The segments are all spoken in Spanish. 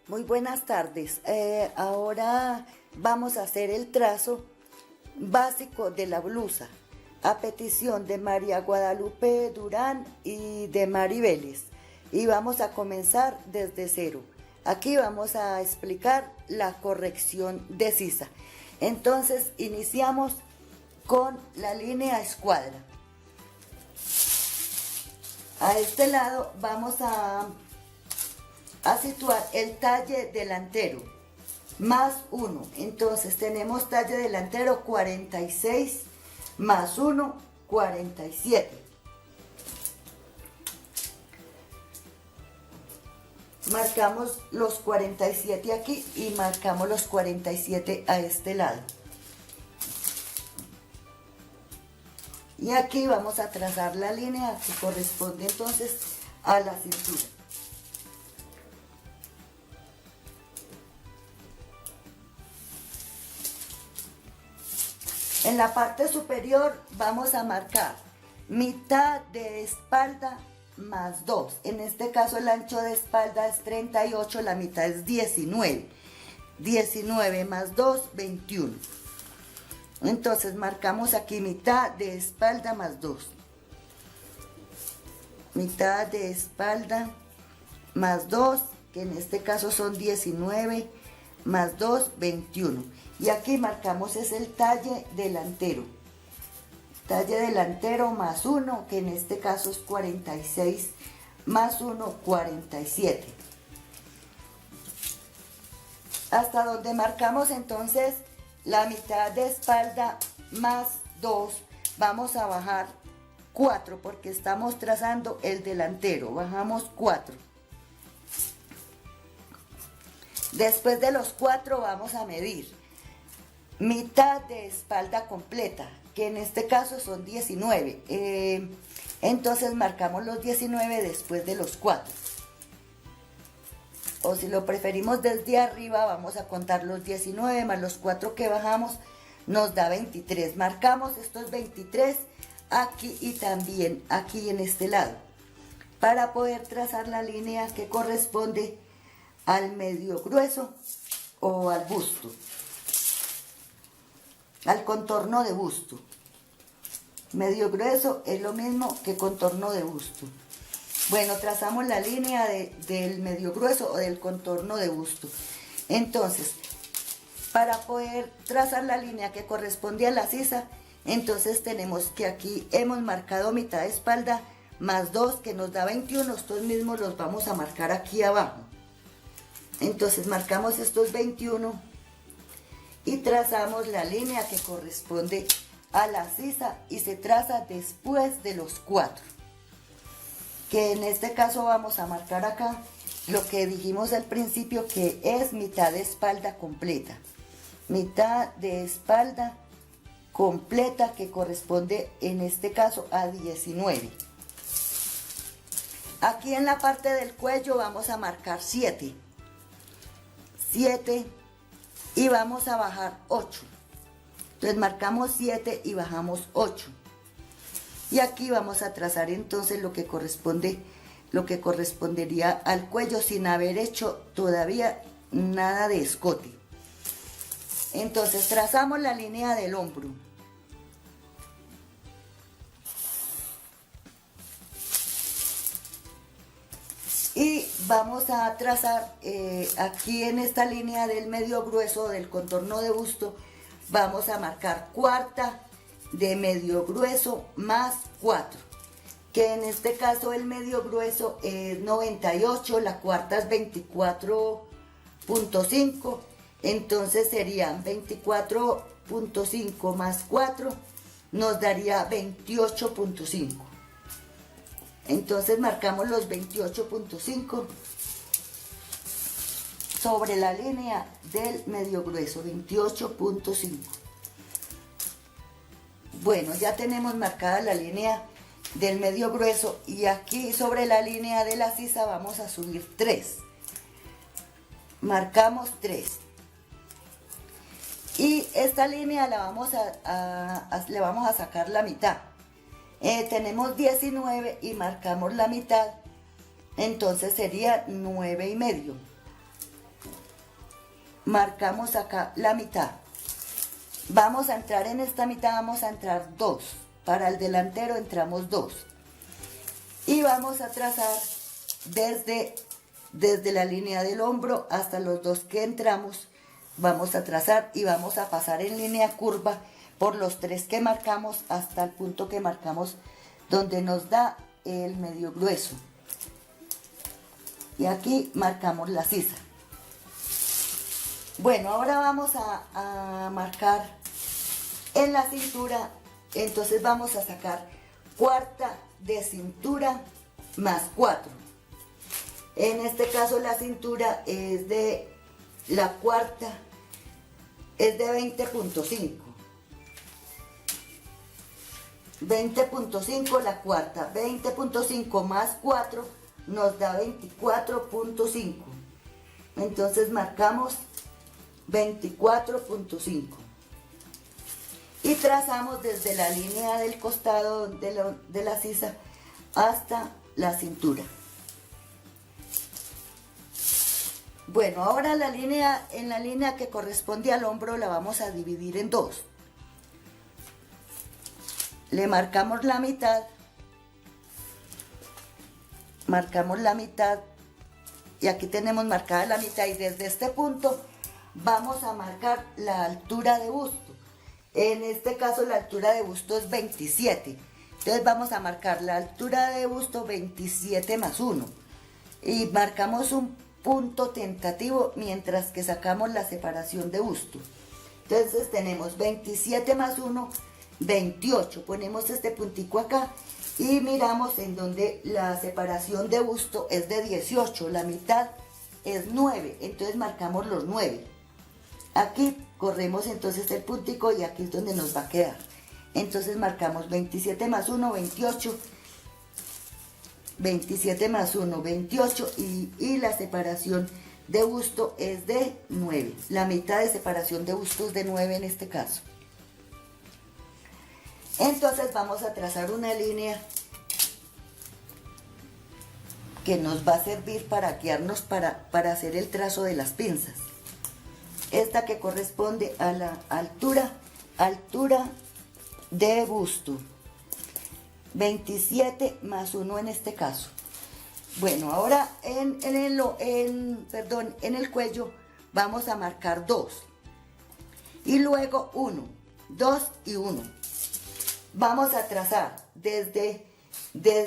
Muy buenas tardes. Ahora vamos a hacer el trazo básico de la blusa a petición de María Guadalupe Durán y de Mari Vélez. Y vamos a comenzar desde cero. Aquí vamos a explicar la corrección de sisa. Entonces iniciamos con la línea escuadra. A este lado vamos a situar el talle delantero más 1. Entonces tenemos talle delantero 46 más 1, 47. Marcamos los 47 aquí y marcamos los 47 a este lado. Y aquí vamos a trazar la línea que corresponde entonces a la cintura. En la parte superior vamos a marcar mitad de espalda más 2. En este caso el ancho de espalda es 38, la mitad es 19. 19 más 2, 21. Entonces marcamos aquí mitad de espalda más 2. Mitad de espalda más 2, que en este caso son 19 más 2, 21. Y aquí marcamos es el talle delantero. Talle delantero más 1, que en este caso es 46 más 1, 47. Hasta donde marcamos entonces la mitad de espalda más 2, vamos a bajar 4 porque estamos trazando el delantero. Bajamos 4. Después de los 4 vamos a medir mitad de espalda completa, que en este caso son 19. Entonces marcamos los 19 después de los 4. O si lo preferimos desde arriba, vamos a contar los 19 más los 4 que bajamos, nos da 23. Marcamos estos 23 aquí y también aquí en este lado, para poder trazar la línea que corresponde al medio grueso o al busto, al contorno de busto. Medio grueso es lo mismo que contorno de busto. Bueno, trazamos la línea del medio grueso o del contorno de busto. Entonces, para poder trazar la línea que corresponde a la sisa, entonces tenemos que aquí hemos marcado mitad de espalda más 2, que nos da 21. Estos mismos los vamos a marcar aquí abajo. Entonces marcamos estos 21 y trazamos la línea que corresponde a la sisa y se traza después de los 4. Que en este caso vamos a marcar acá lo que dijimos al principio, que es mitad de espalda completa. Mitad de espalda completa, que corresponde en este caso a 19. Aquí en la parte del cuello vamos a marcar 7. 7 y vamos a bajar 8. Entonces marcamos 7 y bajamos 8. Y aquí vamos a trazar entonces lo que correspondería al cuello sin haber hecho todavía nada de escote. Entonces trazamos la línea del hombro. Y vamos a trazar aquí en esta línea del medio grueso del contorno de busto, vamos a marcar cuarta de medio grueso más 4, que en este caso el medio grueso es 98, la cuarta es 24.5, entonces serían 24.5 más 4, nos daría 28.5. Entonces marcamos los 28.5 sobre la línea del medio grueso, 28.5. Bueno, ya tenemos marcada la línea del medio grueso y aquí sobre la línea de la sisa vamos a subir 3. Marcamos 3. Y esta línea le vamos a sacar la mitad. Tenemos 19 y marcamos la mitad, entonces sería 9 y medio. marcamos acá la mitad. Vamos a entrar en esta mitad, vamos a entrar 2. Para el delantero entramos 2. Y vamos a trazar desde la línea del hombro hasta los 2 que entramos. Vamos a trazar y vamos a pasar en línea curva por los 3 que marcamos hasta el punto que marcamos donde nos da el medio grueso. Y aquí marcamos la sisa. Bueno, ahora vamos a marcar en la cintura. Entonces vamos a sacar cuarta de cintura más 4. En este caso la cintura es de la cuarta, es de 20.5. 20.5 la cuarta, 20.5 más 4 nos da 24.5. Entonces marcamos 24.5 y trazamos desde la línea del costado de la sisa hasta la cintura. Bueno, ahora en la línea que corresponde al hombro la vamos a dividir en 2. Le marcamos la mitad, y aquí tenemos marcada la mitad, y desde este punto vamos a marcar la altura de busto. En este caso la altura de busto es 27, entonces vamos a marcar la altura de busto 27 más 1 y marcamos un punto tentativo mientras que sacamos la separación de busto. Entonces tenemos 27 más 1, 28, ponemos este puntico acá y miramos en donde la separación de busto es de 18, la mitad es 9, entonces marcamos los 9. Aquí corremos entonces el puntico y aquí es donde nos va a quedar. Entonces marcamos 27 más 1, 28, 27 más 1, 28 y la separación de busto es de 9. La mitad de separación de busto es de 9 en este caso. Entonces vamos a trazar una línea que nos va a servir para guiarnos para hacer el trazo de las pinzas. Esta que corresponde a la altura de busto. 27 más 1 en este caso. Bueno, ahora en el cuello vamos a marcar 2. Y luego 1, 2 y 1. Vamos a trazar desde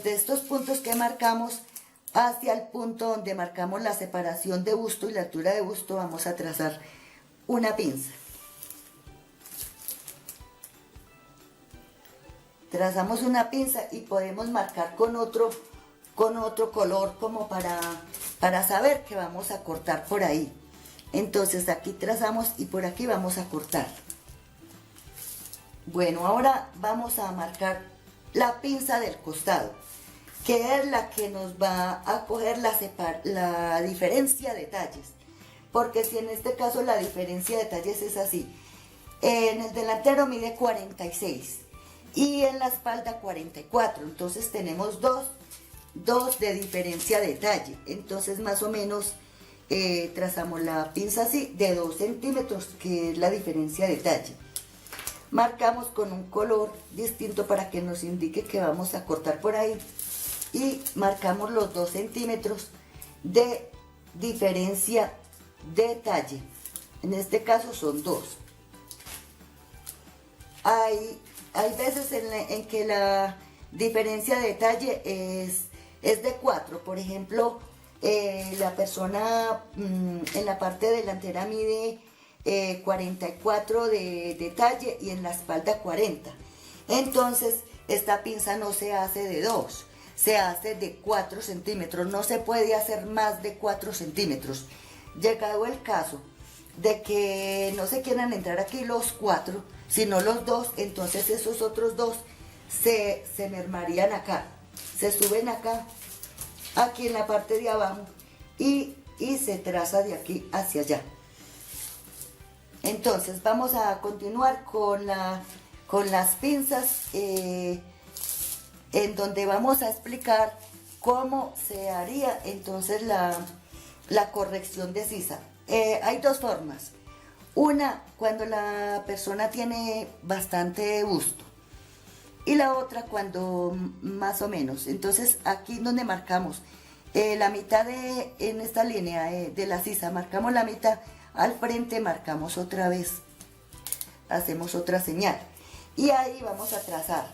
estos puntos que marcamos hacia el punto donde marcamos la separación de busto y la altura de busto. Vamos a trazar una pinza. Trazamos una pinza y podemos marcar con otro color como para saber que vamos a cortar por ahí. Entonces aquí trazamos y por aquí vamos a cortar. Bueno, ahora vamos a marcar la pinza del costado, que es la que nos va a coger la diferencia de talles. Porque si en este caso la diferencia de talles es así, en el delantero mide 46 y en la espalda 44, entonces tenemos dos de diferencia de talle. Entonces más o menos trazamos la pinza así de 2 centímetros, que es la diferencia de talle. Marcamos con un color distinto para que nos indique que vamos a cortar por ahí y marcamos los 2 centímetros de diferencia de talle. En este caso son 2. Hay veces en que la diferencia de talle es de 4. Por ejemplo, la persona en la parte delantera mide 44 de talle y en la espalda 40. Entonces esta pinza no se hace de 2, se hace de 4 centímetros. No se puede hacer más de 4 centímetros. Llegado el caso de que no se quieran entrar aquí los 4, sino los 2, entonces esos otros 2 se mermarían acá, se suben acá, aquí en la parte de abajo y se traza de aquí hacia allá. Entonces vamos a continuar con las pinzas en donde vamos a explicar cómo se haría entonces la corrección de sisa. Hay dos formas. Una, cuando la persona tiene bastante busto. Y la otra, cuando más o menos. Entonces, aquí donde marcamos la mitad en esta línea de la sisa, marcamos la mitad. Al frente marcamos otra vez. Hacemos otra señal. Y ahí vamos a trazar.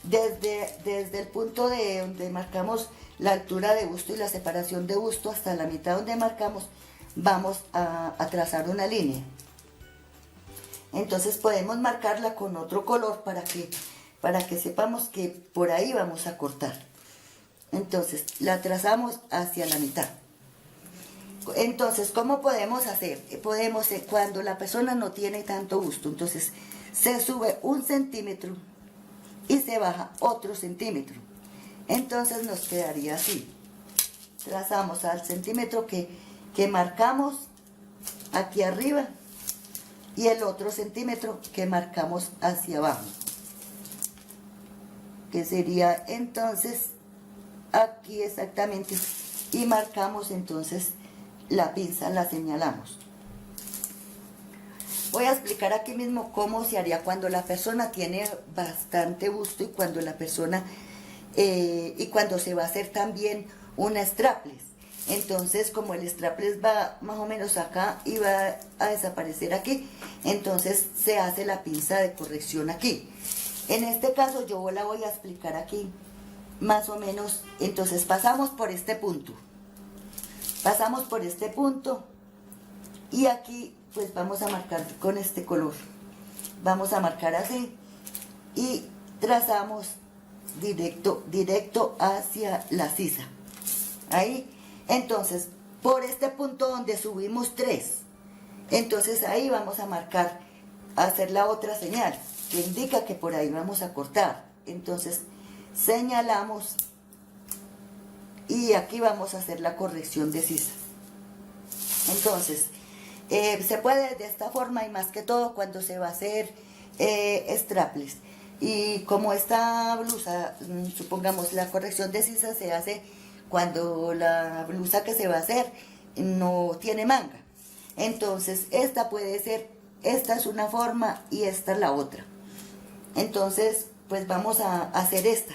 Desde el punto de donde marcamos la altura de busto y la separación de busto hasta la mitad donde marcamos, vamos a trazar una línea. Entonces podemos marcarla con otro color para que sepamos que por ahí vamos a cortar. Entonces la trazamos hacia la mitad. Entonces, ¿cómo podemos hacer? Podemos, cuando la persona no tiene tanto busto, entonces se sube 1 centímetro y se baja otro centímetro. Entonces nos quedaría así. Trazamos al centímetro que marcamos aquí arriba y el otro centímetro que marcamos hacia abajo, que sería entonces aquí exactamente, y marcamos entonces la pinza, la señalamos. Voy a explicar aquí mismo cómo se haría cuando la persona tiene bastante busto y cuando la persona y cuando se va a hacer también una strapless. Entonces, como el strapless va más o menos acá y va a desaparecer aquí, entonces se hace la pinza de corrección aquí. En este caso yo la voy a explicar aquí más o menos. Entonces pasamos por este punto. Pasamos por este punto y aquí pues vamos a marcar con este color. Vamos a marcar así y trazamos directo hacia la sisa. Ahí. Entonces, por este punto donde subimos 3, entonces ahí vamos a marcar, a hacer la otra señal, que indica que por ahí vamos a cortar. Entonces, señalamos y aquí vamos a hacer la corrección de sisa. Entonces, se puede de esta forma y más que todo cuando se va a hacer strapless. Y como esta blusa, supongamos la corrección de sisa se hace cuando la blusa que se va a hacer no tiene manga. Entonces, esta puede ser, esta es una forma y esta es la otra. Entonces, pues vamos a hacer esta.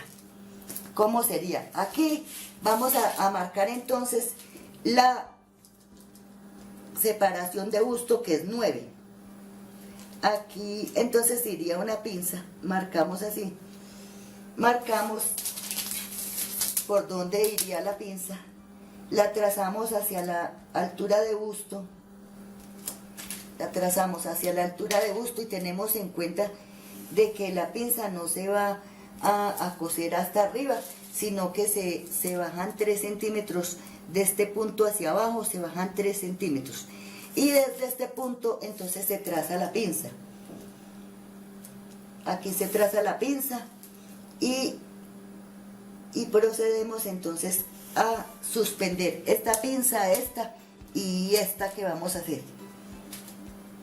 ¿Cómo sería? Aquí vamos a marcar entonces la separación de busto, que es 9. Aquí entonces iría una pinza, marcamos así, marcamos por dónde iría la pinza, la trazamos hacia la altura de busto, la trazamos hacia la altura de busto y tenemos en cuenta de que la pinza no se va a coser hasta arriba, sino que se bajan 3 centímetros de este punto hacia abajo, se bajan 3 centímetros. Y desde este punto entonces se traza la pinza. Aquí se traza la pinza y procedemos entonces a suspender esta pinza, esta y esta que vamos a hacer.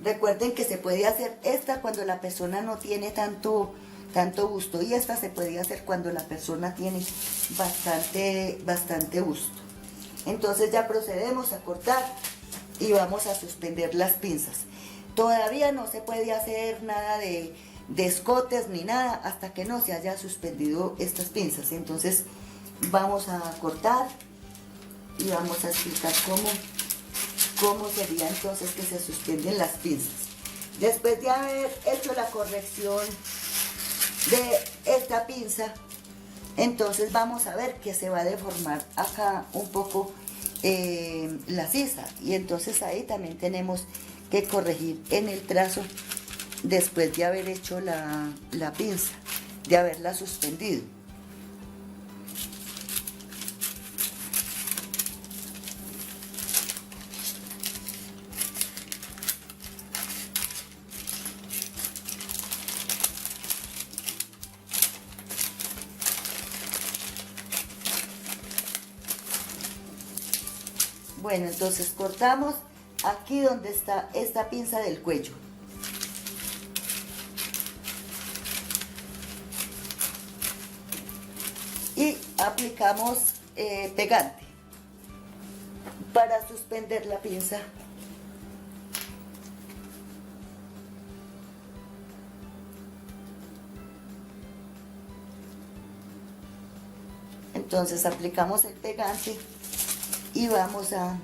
Recuerden que se puede hacer esta cuando la persona no tiene tanto busto y esta se puede hacer cuando la persona tiene bastante busto. Entonces ya procedemos a cortar y vamos a suspender las pinzas. Todavía no se puede hacer nada de escotes ni nada hasta que no se haya suspendido estas pinzas. Entonces vamos a cortar y vamos a explicar cómo sería entonces que se suspenden las pinzas. Después de haber hecho la corrección de esta pinza, entonces vamos a ver que se va a deformar acá un poco la sisa, y entonces ahí también tenemos que corregir en el trazo después de haber hecho la pinza, de haberla suspendido. Bueno, entonces cortamos aquí donde está esta pinza del cuello. Y aplicamos pegante para suspender la pinza. Entonces aplicamos el pegante y vamos a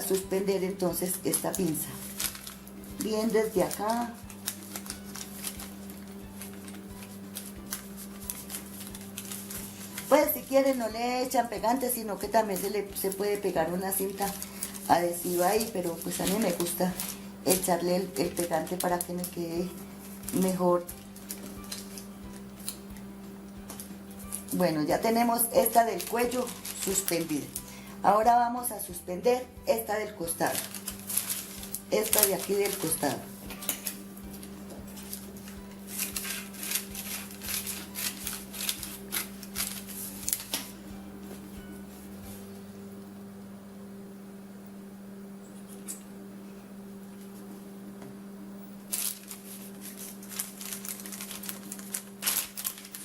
suspender entonces esta pinza. Bien desde acá. Pues si quieren no le echan pegante, sino que también se puede pegar una cinta adhesiva ahí, pero pues a mí me gusta echarle el pegante para que me quede mejor. Bueno, ya tenemos esta del cuello suspendida. Ahora vamos a suspender esta del costado. Esta de aquí del costado.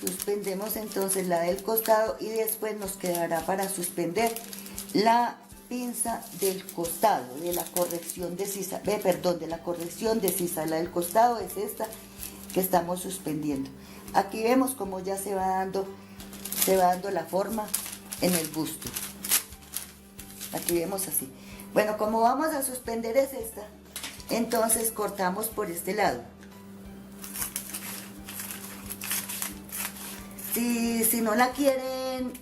Suspendemos entonces la del costado y después nos quedará para suspender la pinza del costado, de la corrección de sisa, de la corrección de sisa. La del costado es esta que estamos suspendiendo. Aquí vemos cómo ya se va dando la forma en el busto. Aquí vemos así. Bueno, como vamos a suspender es esta, entonces cortamos por este lado. Si no la quieren,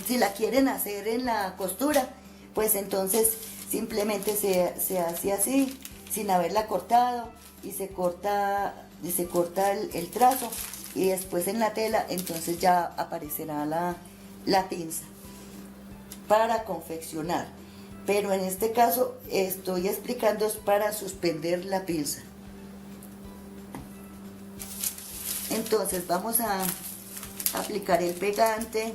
si la quieren hacer en la costura, pues entonces simplemente se hace así, sin haberla cortado, y se corta el trazo, y después en la tela entonces ya aparecerá la pinza para confeccionar. Pero en este caso estoy explicando es para suspender la pinza. Entonces vamos a aplicar el pegante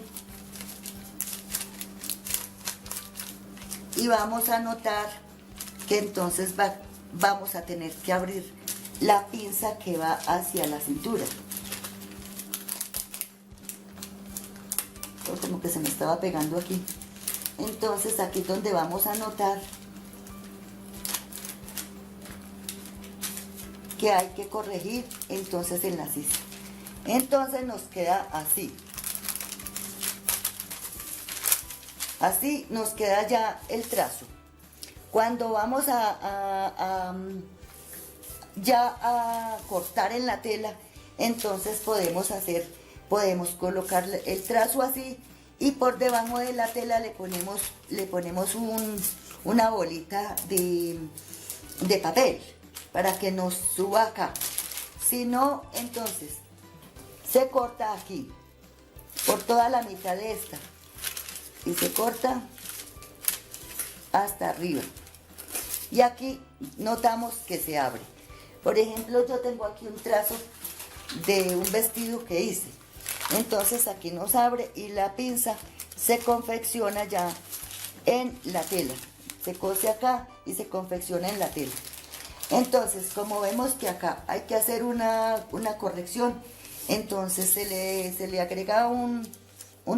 y vamos a notar que entonces vamos a tener que abrir la pinza que va hacia la cintura. Como que se me estaba pegando aquí. Entonces aquí es donde vamos a notar que hay que corregir entonces en la sisa. Entonces nos queda así. Así nos queda ya el trazo. Cuando vamos a cortar en la tela, entonces podemos colocar el trazo así, y por debajo de la tela le ponemos una bolita de papel para que nos suba acá. Si no, entonces se corta aquí por toda la mitad de esta y se corta hasta arriba, y aquí notamos que se abre. Por ejemplo, yo tengo aquí un trazo de un vestido que hice, entonces aquí nos abre y la pinza se confecciona ya en la tela, se cose acá y se confecciona en la tela. Entonces, como vemos que acá hay que hacer una corrección, entonces se le agrega un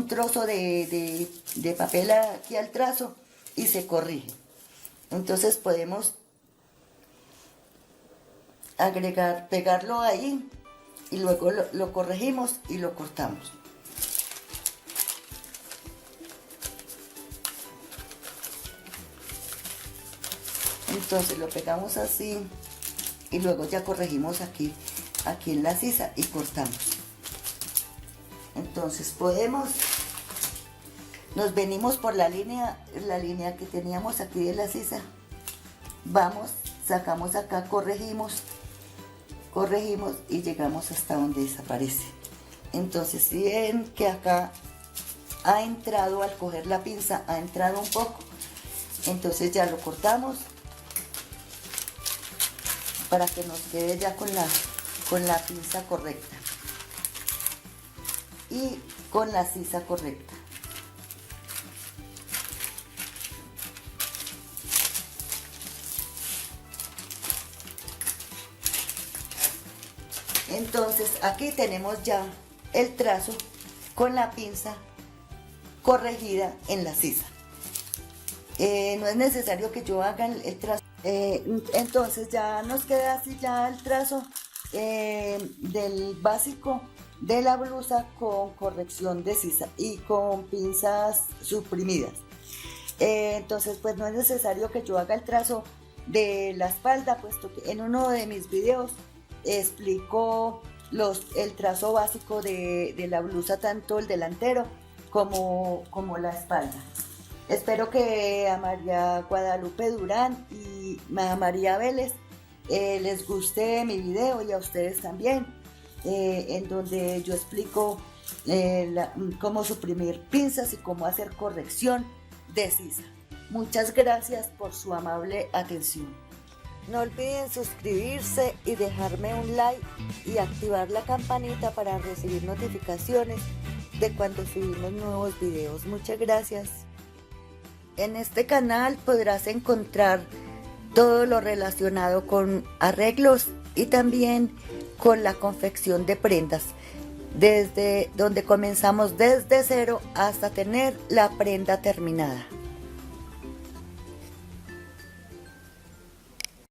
trozo de papel aquí al trazo y se corrige. Entonces podemos pegarlo ahí y luego lo corregimos y lo cortamos. Entonces lo pegamos así y luego ya corregimos aquí en la sisa y cortamos. Entonces nos venimos por la línea que teníamos aquí de la sisa, sacamos acá, corregimos y llegamos hasta donde desaparece. Entonces si ven que acá ha entrado, al coger la pinza ha entrado un poco, entonces ya lo cortamos para que nos quede ya con la pinza correcta y con la sisa correcta. Entonces aquí tenemos ya el trazo con la pinza corregida en la sisa. No es necesario que yo haga el trazo. Entonces ya nos queda así ya el trazo del básico de la blusa con corrección de sisa y con pinzas suprimidas. Entonces pues no es necesario que yo haga el trazo de la espalda, puesto que en uno de mis videos explico el trazo básico de la blusa, tanto el delantero como la espalda. Espero que a María Guadalupe Durán y a María Vélez les guste mi video, y a ustedes también, en donde yo explico cómo suprimir pinzas y cómo hacer corrección de sisa. Muchas gracias por su amable atención. No olviden suscribirse y dejarme un like y activar la campanita para recibir notificaciones de cuando subimos nuevos videos. Muchas gracias. En este canal podrás encontrar todo lo relacionado con arreglos y también con la confección de prendas, desde donde comenzamos desde cero hasta tener la prenda terminada.